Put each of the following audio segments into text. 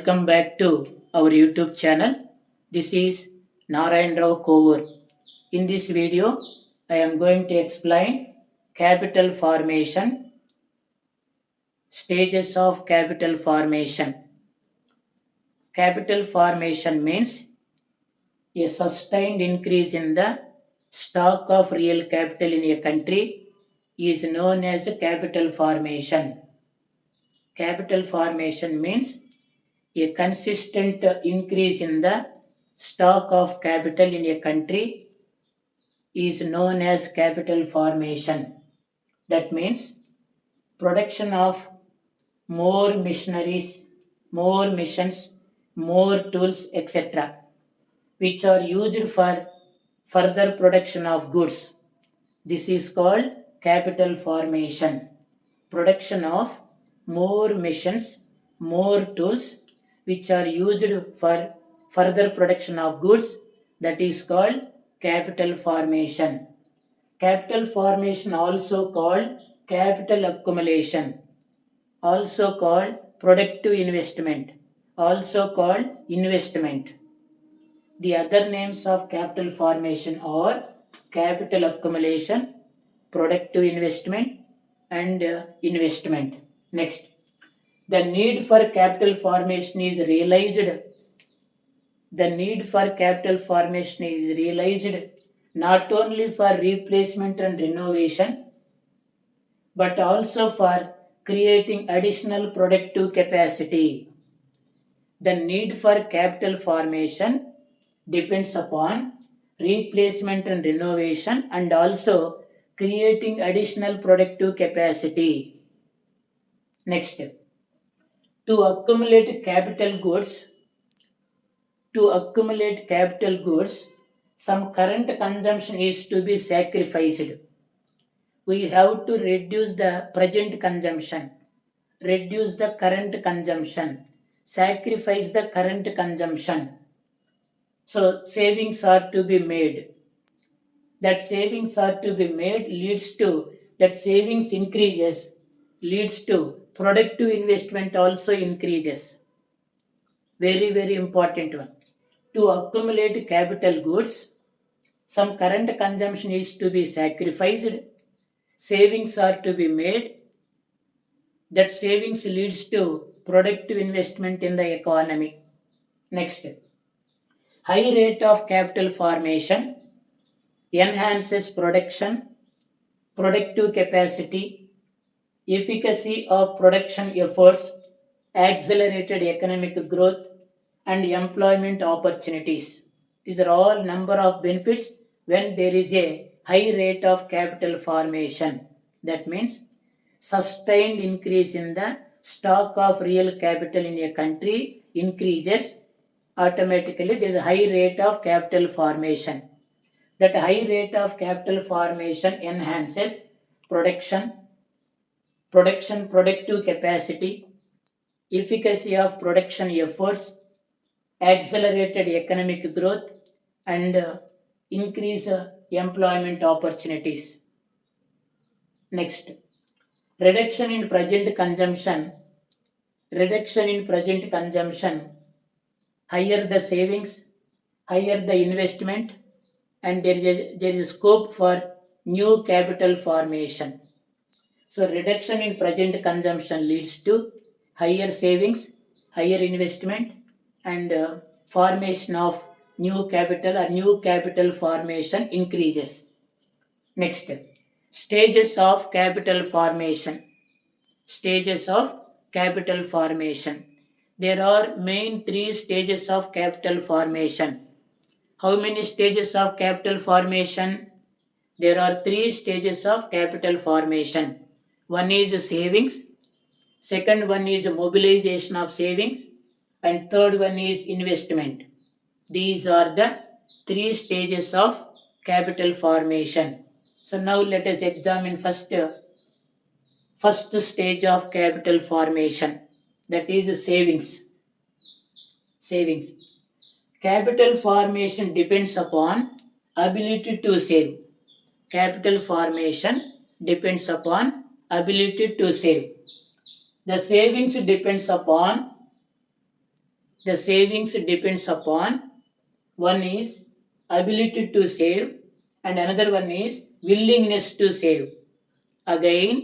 Welcome back to our YouTube channel. This is Narayan Rao Kovur. In this video, I am going to explain capital formation, stages of capital formation. Capital formation means a sustained increase in the stock of real capital in a country is known as capital formation. Capital formation means a consistent increase in the stock of capital in a country is known as capital formation. That means production of more machineries, more machines, more tools, etc., which are used for further production of goods. This is called capital formation. Production of more machines, more tools, which are used for further production of goods, that is called capital formation. Capital formation also called capital accumulation, also called productive investment, also called investment. The other names of capital formation are capital accumulation, productive investment, and investment. Next, the need for capital formation is realized. The need for capital formation is realized not only for replacement and renovation, but also for creating additional productive capacity. The need for capital formation depends upon replacement and renovation and also creating additional productive capacity. Next, to accumulate capital goods, some current consumption is to be sacrificed. We have to reduce the present consumption, reduce the current consumption, sacrifice the current consumption. So savings are to be made. That savings are to be made leads to that savings increases, leads to productive investment also increases. Very, very important one. To accumulate capital goods, some current consumption is to be sacrificed, savings are to be made. That savings leads to productive investment in the economy. Next, high rate of capital formation enhances production, productive capacity, efficacy of production efforts, accelerated economic growth, and employment opportunities. These are all number of benefits when there is a high rate of capital formation. That means sustained increase in the stock of real capital in a country increases automatically. There is a high rate of capital formation. That high rate of capital formation enhances production, productive capacity, efficacy of production efforts, accelerated economic growth, and increase employment opportunities. Next, reduction in present consumption. Reduction in present consumption, higher the savings, higher the investment, and there is a scope for new capital formation. So reduction in present consumption leads to higher savings, higher investment, and formation of new capital or new capital formation increases. Next, stages of capital formation. Stages of capital formation. There are main three stages of capital formation. How many stages of capital formation? There are three stages of capital formation. One is savings, second one is mobilization of savings, and third one is investment. These are the three stages of capital formation. So now let us examine first stage of capital formation, that is savings. Savings. Capital formation depends upon ability to save. Capital formation depends upon ability to save. The savings depends upon The savings depends upon, one is ability to save and another one is willingness to save. Again,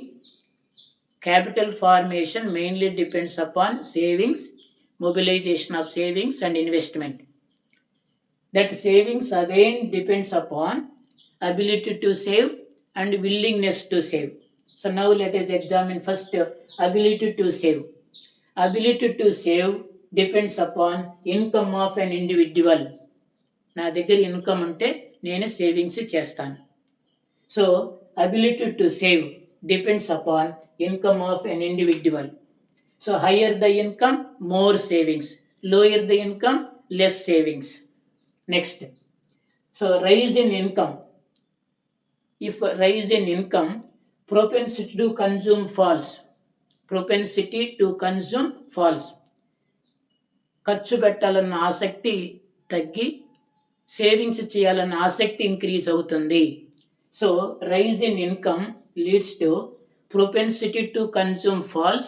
capital formation mainly depends upon savings, mobilization of savings and investment. That savings again depends upon ability to save and willingness to save. So now let us examine first ability to save. Ability to save depends upon income of an individual. నా దగ్గర income ఉంటే నేను savings చేస్తాను. So ability to save depends upon income of an individual. So higher the income more savings, lower the income less savings. Next, so rise in income. If rise in income, propensity to consume falls. Propensity to consume falls. ఖర్చు పెట్టాలన్న ఆసక్తి తగ్గి savings చేయాలన్న ఆసక్తి increase అవుతుంది. So rise in income leads to propensity to consume falls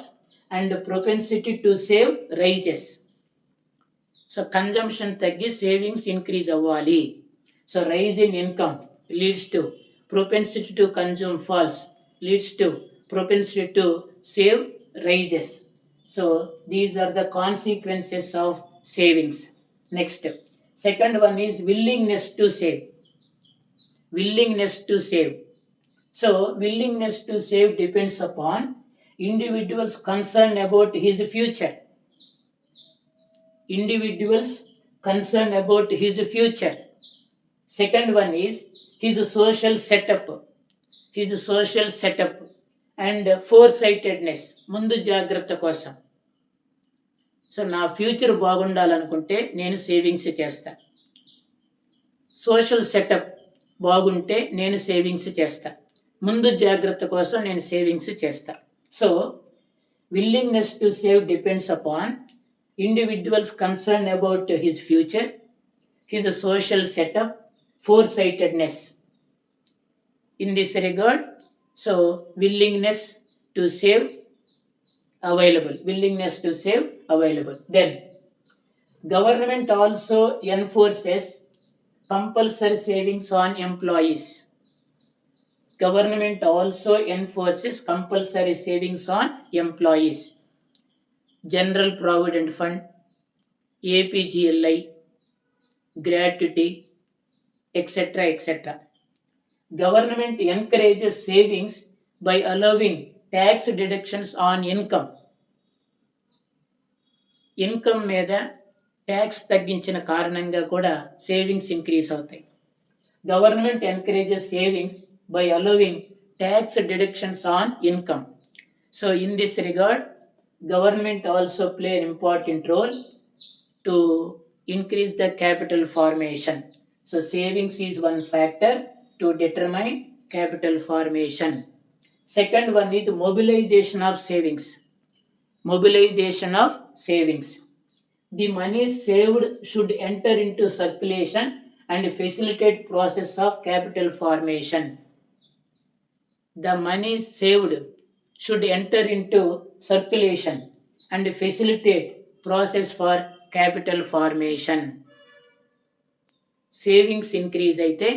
and propensity to save rises. So consumption తగ్గి savings increase అవ్వాలి. So rise in income leads to propensity to consume falls, leads to propensity to save rises. So these are the consequences of savings. Next, second one is willingness to save. Willingness to save. So willingness to save depends upon individuals concerned about his future. Individuals concerned about his future. Second one is his social setup and foresightedness, ముందు జాగ్రత్త కోసం. So నా future బాగుండాలనుకుంటే నేను savings చేస్తా. Social setup బాగుంటే నేను savings చేస్తా. ముందు జాగ్రత్త కోసం నేను సేవింగ్స్ చేస్తా. So willingness to save depends upon individuals concern about his future, his social setup, foresightedness. In this regard, so willingness to save available. Then government also enforces compulsory savings on employees. Government also enforces compulsory savings on employees. General Provident Fund, APGLI, gratuity, etc. Government encourages savings by allowing tax deductions on income. Income మీద tax తగ్గించిన కారణంగా కూడా savings increase అవుతాయి. Government encourages savings by allowing tax deductions on income. So in this regard government also play an important role to increase the capital formation. So savings is one factor to determine capital formation. Second one is mobilization of savings. The money saved should enter into circulation and facilitate process of capital formation. The money saved should enter into circulation and facilitate process for capital formation. Savings increase అయితే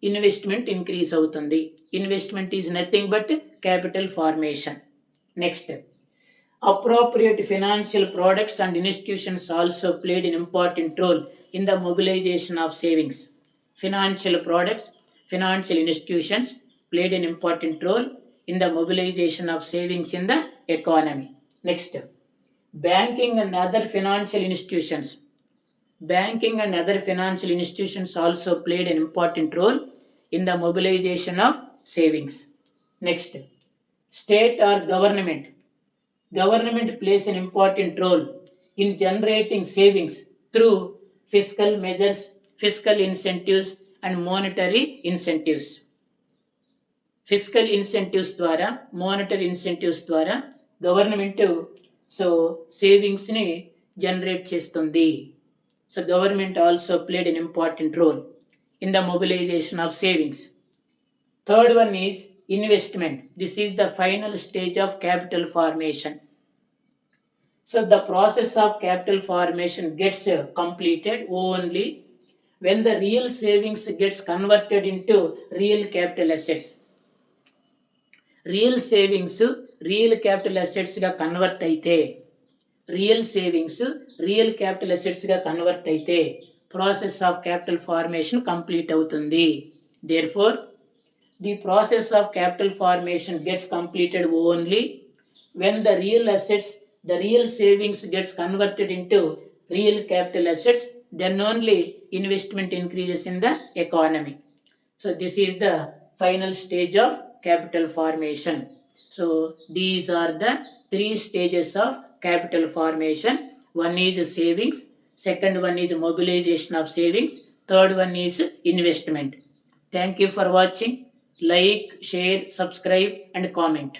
investment increase అవుతుంది. Investment is nothing but capital formation. Next, appropriate financial products and institutions also played an important role in the mobilization of savings. Financial products, financial institutions played an important role in the mobilization of savings in the economy. Next, banking and other financial institutions. Banking and other financial institutions also played an important role in the mobilization of savings. Next, state or government. Government plays an important role in generating savings through fiscal measures, fiscal incentives and monetary incentives. Fiscal incentives ద్వారా, monetary incentives ద్వారా government సేవింగ్స్ని generate చేస్తుంది. So government also played an important role in the mobilization of savings. Third one is investment. This is the final stage of capital formation. So the process of capital formation gets completed only when the real savings gets converted into real capital assets. Real savings real capital assets ga convert అయితే real capital assets గా convert అయితే process of capital formation complete అవుతుంది. Therefore the process of capital formation gets completed only when the real savings gets converted into real capital assets, then only investment increases in the economy. So this is the final stage of capital formation. So these are the three stages of capital formation. One is savings, second one is mobilization of savings, third one is investment. Thank you for watching. Like, share, subscribe and comment.